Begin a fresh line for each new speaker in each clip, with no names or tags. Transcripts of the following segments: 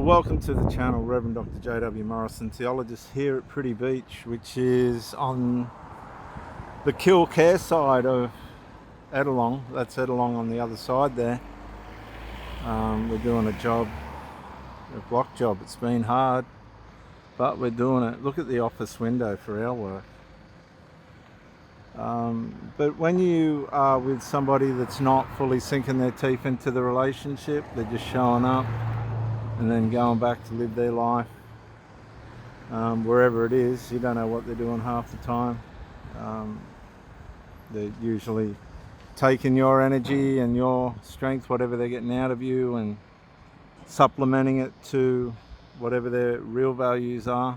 Well, welcome to the channel, Reverend Dr. J.W. Morrison, theologist here at Pretty Beach, which is on the Kill Care side of Ettalong. That's Ettalong on the other side there. We're doing a block job. It's been hard, but we're doing it. Look at the office window for our work. But when you are with somebody that's not fully sinking their teeth into the relationship, they're just showing up and then going back to live their life wherever it is. You don't know what they're doing half the time. They're usually taking your energy and your strength, whatever they're getting out of you, and supplementing it to whatever their real values are.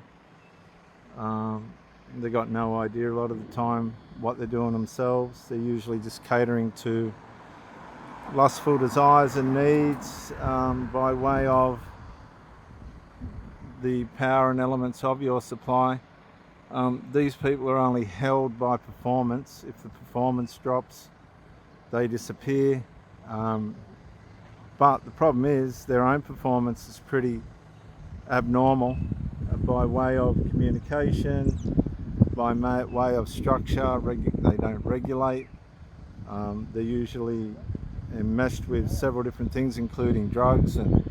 They got no idea a lot of the time what they're doing themselves. They're usually just catering to lustful desires and needs by way of the power and elements of your supply. These people are only held by performance. If the performance drops, they disappear. But the problem is their own performance is pretty abnormal by way of communication, by way of structure. They don't regulate. They're usually enmeshed with several different things, including drugs and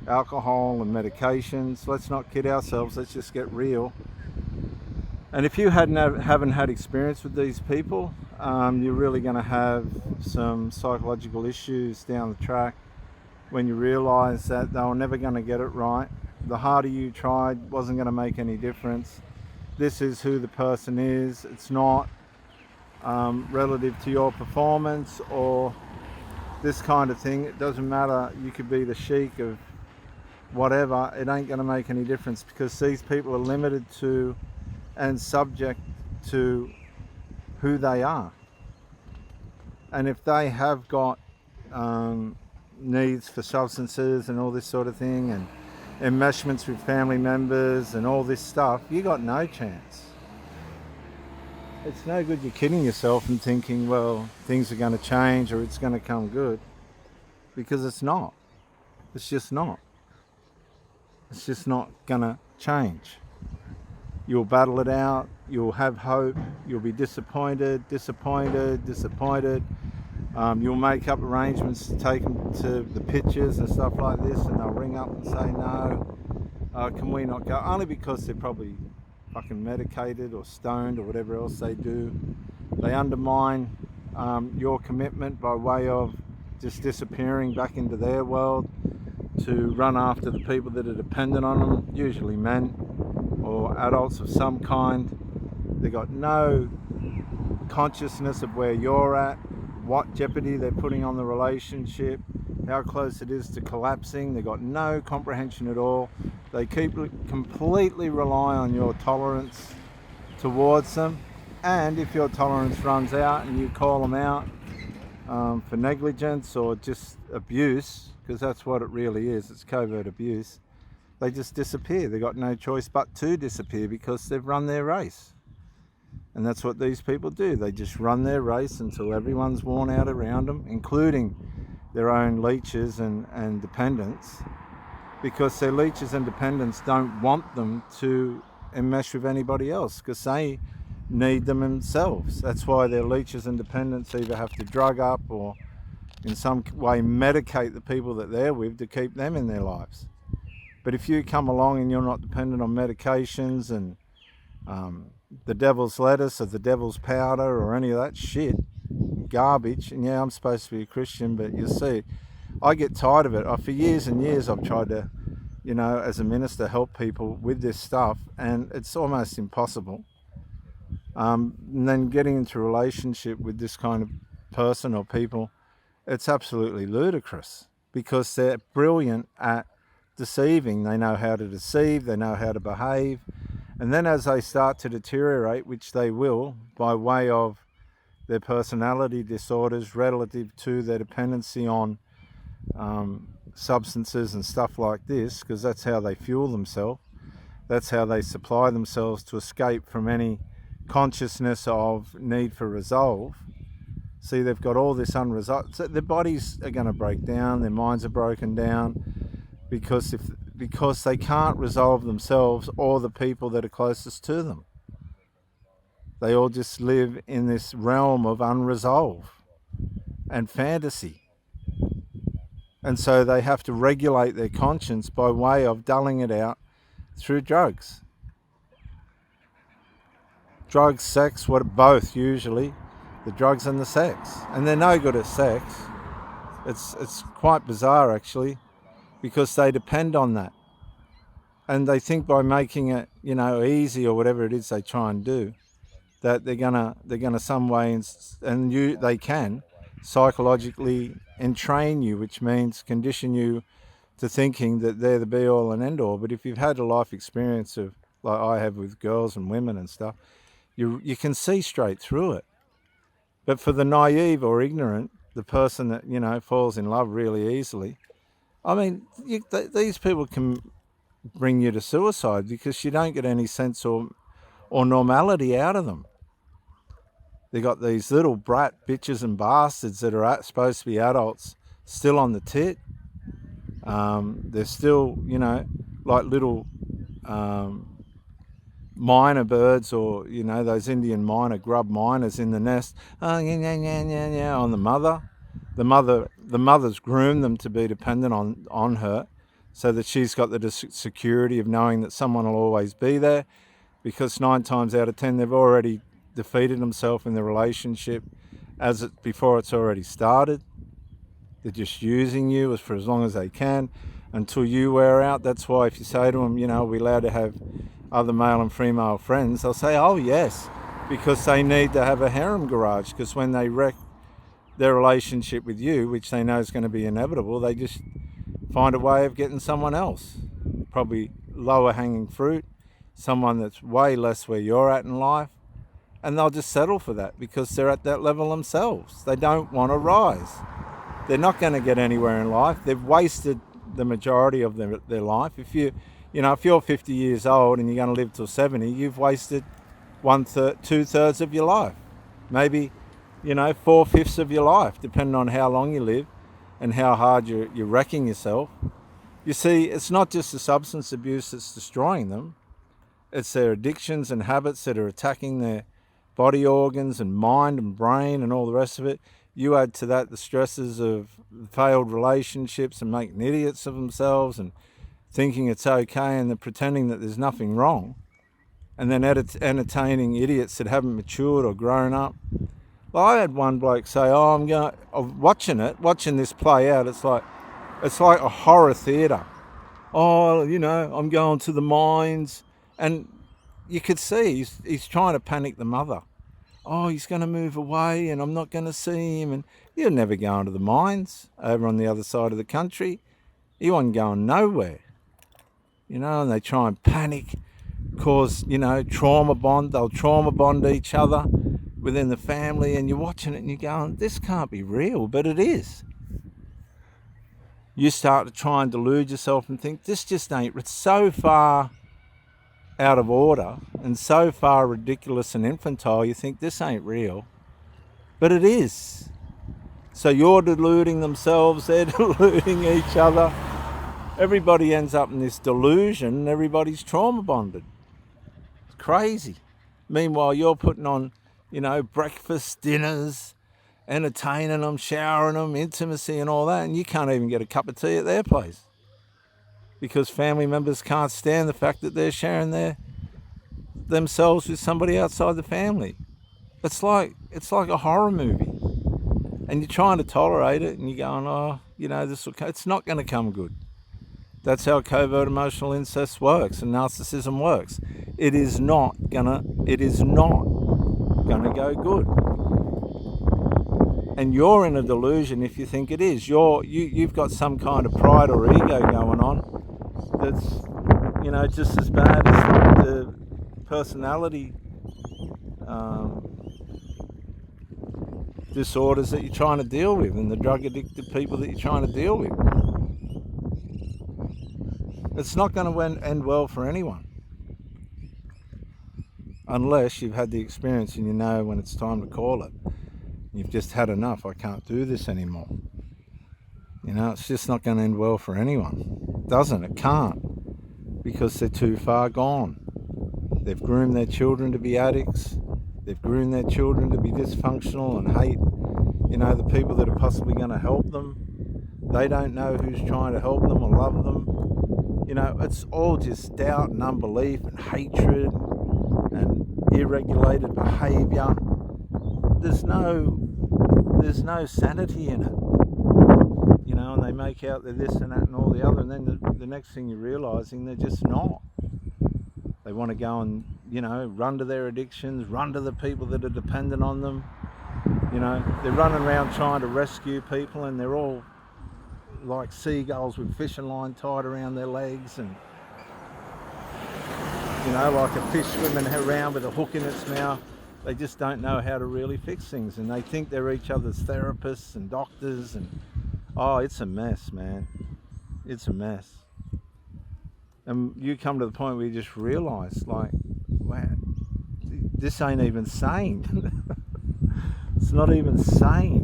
alcohol and medications. Let's not kid ourselves, let's just get real. And if you haven't had experience with these people, you're really going to have some psychological issues down the track when you realize that they were never going to get it right. The harder you tried wasn't going to make any difference. This is who the person is. It's not relative to your performance or this kind of thing. It doesn't matter. You could be the sheik of whatever. It ain't going to make any difference, because these people are limited to and subject to who they are. And if they have got needs for substances and all this sort of thing, and enmeshments with family members and all this stuff, you got no chance. It's no good you kidding yourself and thinking, well, things are going to change or it's going to come good, because it's not. It's just not. It's just not going to change. You'll battle it out. You'll have hope. You'll be disappointed. You'll make up arrangements to take them to the pictures and stuff like this, and they'll ring up and say, no, can we not go? Only because they're probably fucking medicated or stoned or whatever else they do. They undermine your commitment by way of just disappearing back into their world to run after the people that are dependent on them, usually men or adults of some kind. They got no consciousness of where you're at, what jeopardy they're putting on the relationship, how close it is to collapsing. They got no comprehension at all. They completely rely on your tolerance towards them, and if your tolerance runs out and you call them out for negligence or just abuse, because that's what it really is, it's covert abuse, they just disappear. They got no choice but to disappear, because they've run their race. And that's what these people do. They just run their race until everyone's worn out around them, including their own leeches and dependents, because their leeches and dependents don't want them to enmesh with anybody else, because they need them themselves. That's why their leeches and dependents either have to drug up or in some way medicate the people that they're with to keep them in their lives. But if you come along and you're not dependent on medications and the devil's lettuce or the devil's powder or any of that shit, garbage, and yeah, I'm supposed to be a Christian, but you see, I get tired of it. For years and years I've tried to, as a minister, help people with this stuff, and it's almost impossible. And then getting into a relationship with this kind of person or people, it's absolutely ludicrous, because they're brilliant at deceiving. They know how to deceive, they know how to behave, and then as they start to deteriorate, which they will, by way of their personality disorders relative to their dependency on substances and stuff like this, because that's how they fuel themselves, that's how they supply themselves to escape from any consciousness of need for resolve. See, they've got all this unresolved, so their bodies are going to break down, their minds are broken down, because if because they can't resolve themselves or the people that are closest to them. They all just live in this realm of unresolved and fantasy. And so they have to regulate their conscience by way of dulling it out through drugs. Drugs, sex, both usually. The drugs and the sex. And they're no good at sex. It's quite bizarre actually, because they depend on that. And they think by making it, easy or whatever it is they try and do, that they're gonna some way they can psychologically entrain you, which means condition you to thinking that they're the be all and end all. But if you've had a life experience of, like I have with girls and women and stuff, you can see straight through it. But for the naive or ignorant, the person that falls in love really easily, I mean, these people can bring you to suicide because you don't get any sense or normality out of them. They got these little brat bitches and bastards that are supposed to be adults still on the tit. They're still, like little minor birds, or those Indian grub miners in the nest. Oh, yeah, on the mother. The mother's groomed them to be dependent on her, so that she's got the security of knowing that someone will always be there, because 9 times out of 10 they've already defeated themselves in the relationship before it's already started. They're just using you for as long as they can until you wear out. That's why if you say to them, are we allowed to have other male and female friends, they'll say, oh yes, because they need to have a harem garage, because when they wreck their relationship with you, which they know is going to be inevitable, they just find a way of getting someone else, probably lower hanging fruit, someone that's way less where you're at in life, and they'll just settle for that because they're at that level themselves. They don't want to rise. They're not going to get anywhere in life. They've wasted the majority of their life. If you're 50 years old and you're going to live till 70, you've wasted 2/3 of your life, maybe 4/5 of your life, depending on how long you live and how hard you're wrecking yourself. You see, it's not just the substance abuse that's destroying them. It's their addictions and habits that are attacking their body organs and mind and brain and all the rest of it. You add to that the stresses of failed relationships and making idiots of themselves and thinking it's okay, and then pretending that there's nothing wrong, and then entertaining idiots that haven't matured or grown up. Well, I had one bloke say, I'm watching this play out. It's like a horror theatre. I'm going to the mines. And you could see he's trying to panic the mother. Oh, he's going to move away and I'm not going to see him. And he'll never go into the mines over on the other side of the country. He wasn't going nowhere. And they try and panic, cause, trauma bond. They'll trauma bond each other within the family, and you're watching it and you're going, this can't be real, but it is. You start to try and delude yourself and think, this just ain't, it's so far out of order and so far ridiculous and infantile, you think this ain't real, but it is. So you're deluding themselves, they're deluding each other. Everybody ends up in this delusion and everybody's trauma bonded. It's crazy. Meanwhile, you're putting on, breakfast, dinners, entertaining them, showering them, intimacy and all that, and you can't even get a cup of tea at their place because family members can't stand the fact that they're sharing themselves with somebody outside the family. It's like a horror movie, and you're trying to tolerate it, and you're going, it's not going to come good. That's how covert emotional incest works and narcissism works. It is not gonna go good. And you're in a delusion if you think it is. You've got some kind of pride or ego going on that's, just as bad as the personality disorders that you're trying to deal with and the drug addicted people that you're trying to deal with. It's not going to end well for anyone unless you've had the experience and you know when it's time to call it. You've just had enough. I can't do this anymore. It's just not going to end well for anyone. It doesn't. It can't. because they're too far gone. They've groomed their children to be addicts. They've groomed their children to be dysfunctional and hate, the people that are possibly going to help them. They don't know who's trying to help them or love them. It's all just doubt and unbelief and hatred and irregulated behaviour. There's no sanity in it. And they make out they're this and that and all the other, and then the next thing you're realising they're just not. They want to go and, run to their addictions, run to the people that are dependent on them. They're running around trying to rescue people, and they're all like seagulls with fishing line tied around their legs, and, like a fish swimming around with a hook in its mouth. They just don't know how to really fix things, and they think they're each other's therapists and doctors, and it's a mess, man. It's a mess. And you come to the point where you just realise, like, wow, this ain't even sane. It's not even sane.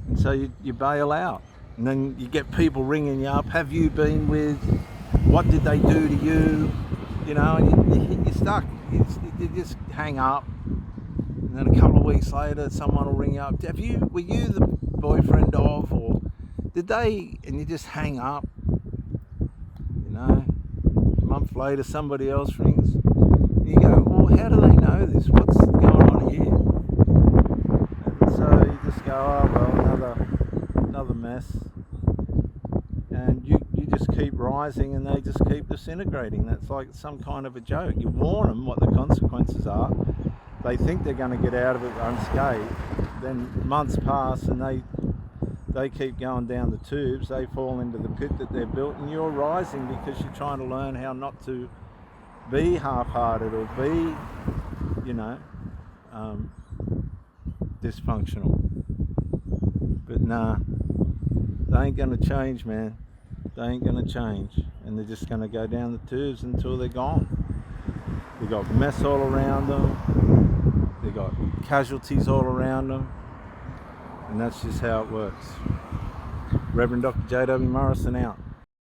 And so you bail out. And then you get people ringing you up. Have you been with? What did they do to you? And you're stuck. You just hang up. And then a couple of weeks later, someone will ring you up. Were you the boyfriend of, or did they? And you just hang up. A month later, somebody else rings. You go, well, how do they know this? What's going on here? And so you just go, another mess. And you just keep rising, and they just keep disintegrating. That's like some kind of a joke. You warn them what the consequences are. They think they're going to get out of it unscathed. Then months pass, and they keep going down the tubes. They fall into the pit that they're built, and you're rising because you're trying to learn how not to be half-hearted or be, dysfunctional. But nah, they ain't going to change, man. They ain't going to change, and they're just going to go down the tubes until they're gone. They've got mess all around them. They've got casualties all around them. And that's just how it works. Reverend Dr. J.W. Morrison out.